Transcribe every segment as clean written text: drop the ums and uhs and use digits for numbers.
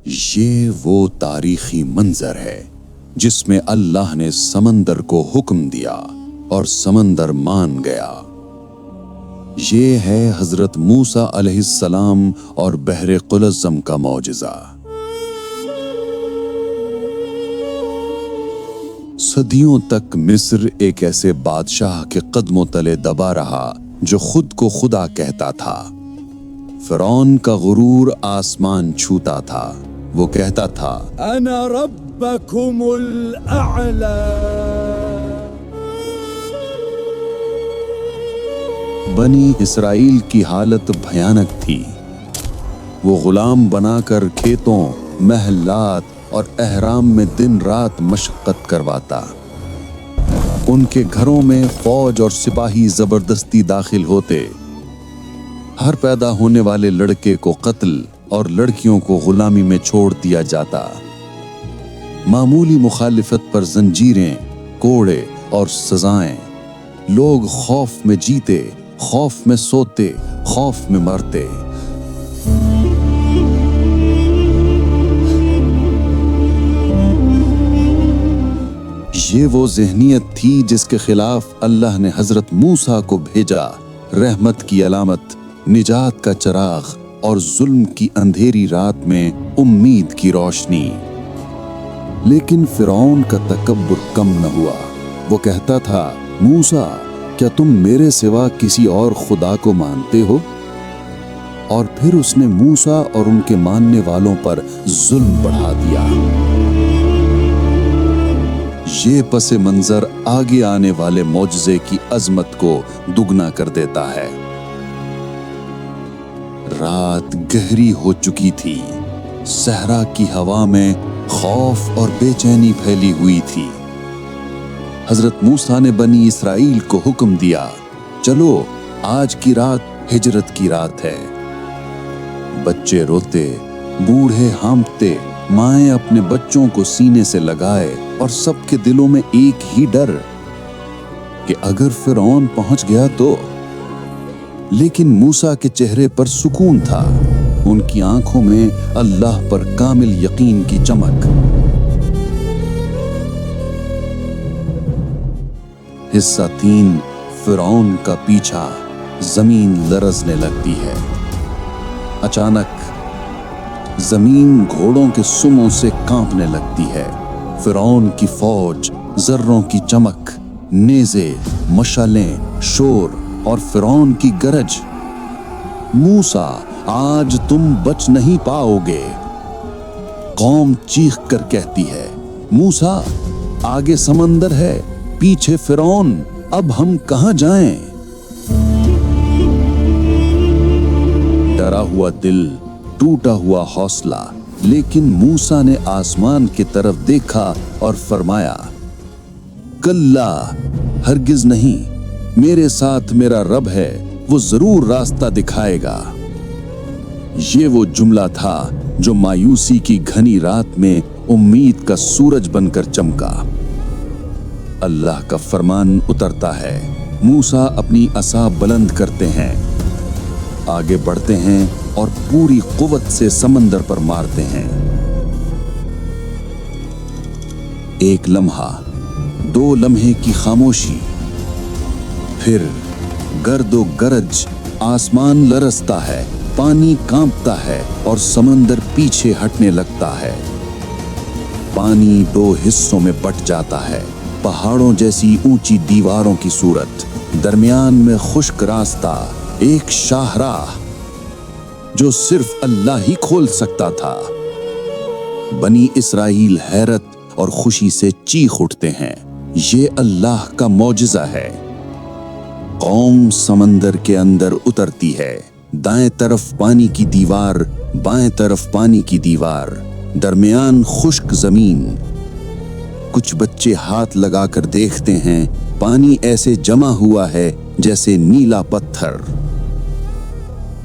یہ وہ تاریخی منظر ہے جس میں اللہ نے سمندر کو حکم دیا اور سمندر مان گیا۔ یہ ہے حضرت موسیٰ علیہ السلام اور بحر قلزم کا معجزہ۔ صدیوں تک مصر ایک ایسے بادشاہ کے قدموں تلے دبا رہا جو خود کو خدا کہتا تھا۔ فرعون کا غرور آسمان چھوتا تھا۔ وہ کہتا تھا انا ربکم الاعلی۔ بنی اسرائیل کی حالت بھیانک تھی۔ وہ غلام بنا کر کھیتوں، محلات اور احرام میں دن رات مشقت کرواتا۔ ان کے گھروں میں فوج اور سپاہی زبردستی داخل ہوتے۔ ہر پیدا ہونے والے لڑکے کو قتل اور لڑکیوں کو غلامی میں چھوڑ دیا جاتا۔ معمولی مخالفت پر زنجیریں، کوڑے اور سزائیں۔ لوگ خوف میں جیتے، خوف میں سوتے، خوف میں مرتے۔ یہ وہ ذہنیت تھی جس کے خلاف اللہ نے حضرت موسیٰ کو بھیجا، رحمت کی علامت، نجات کا چراغ اور ظلم کی اندھیری رات میں امید کی روشنی۔ لیکن فرعون کا تکبر کم نہ ہوا۔ وہ کہتا تھا، موسیٰ، کیا تم میرے سوا کسی اور خدا کو مانتے ہو؟ اور پھر اس نے موسیٰ اور ان کے ماننے والوں پر ظلم بڑھا دیا۔ یہ پس منظر آگے آنے والے معجزے کی عظمت کو دگنا کر دیتا ہے۔ رات گہری ہو چکی تھی۔ صحرا کی ہوا میں خوف اور بے چینی پھیلی ہوئی تھی۔ حضرت موسیٰ نے بنی اسرائیل کو حکم دیا، چلو آج کی رات ہجرت کی رات ہے۔ بچے روتے، بوڑھے ہانپتے، مائیں اپنے بچوں کو سینے سے لگائے، اور سب کے دلوں میں ایک ہی ڈر کہ اگر فرعون پہنچ گیا تو۔ لیکن موسیٰ کے چہرے پر سکون تھا، ان کی آنکھوں میں اللہ پر کامل یقین کی چمک۔ حصہ 3، فرعون کا پیچھا۔ زمین لرزنے لگتی ہے۔ اچانک زمین گھوڑوں کے سموں سے کانپنے لگتی ہے۔ فرعون کی فوج، ذروں کی چمک، نیزے، مشعلیں، شور اور فرعون کی گرج۔ موسیٰ، آج تم بچ نہیں پاؤ گے۔ قوم چیخ کر کہتی ہے، موسیٰ، آگے سمندر ہے، پیچھے فرعون، اب ہم کہاں جائیں؟ ڈرا ہوا دل، ٹوٹا ہوا حوصلہ، لیکن موسیٰ نے آسمان کی طرف دیکھا اور فرمایا، کلا، ہرگز نہیں، میرے ساتھ میرا رب ہے، وہ ضرور راستہ دکھائے گا۔ یہ وہ جملہ تھا جو مایوسی کی گھنی رات میں امید کا سورج بن کر چمکا۔ اللہ کا فرمان اترتا ہے۔ موسیٰ اپنی عصا بلند کرتے ہیں، آگے بڑھتے ہیں اور پوری قوت سے سمندر پر مارتے ہیں۔ ایک لمحہ، 2 لمحے کی خاموشی، پھر گرد و گرج، آسمان لرزتا ہے، پانی کانپتا ہے اور سمندر پیچھے ہٹنے لگتا ہے۔ پانی 2 حصوں میں بٹ جاتا ہے، پہاڑوں جیسی اونچی دیواروں کی صورت، درمیان میں خشک راستہ، ایک شاہراہ جو صرف اللہ ہی کھول سکتا تھا۔ بنی اسرائیل حیرت اور خوشی سے چیخ اٹھتے ہیں، یہ اللہ کا معجزہ ہے۔ قوم سمندر کے اندر اترتی ہے، دائیں طرف پانی کی دیوار، بائیں طرف پانی کی دیوار، درمیان خشک زمین۔ کچھ بچے ہاتھ لگا کر دیکھتے ہیں، پانی ایسے جمع ہوا ہے جیسے نیلا پتھر۔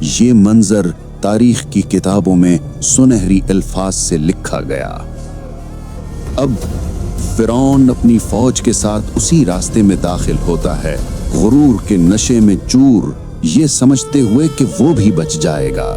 یہ منظر تاریخ کی کتابوں میں سنہری الفاظ سے لکھا گیا۔ اب فرعون اپنی فوج کے ساتھ اسی راستے میں داخل ہوتا ہے، غرور کے نشے میں چور، یہ سمجھتے ہوئے کہ وہ بھی بچ جائے گا،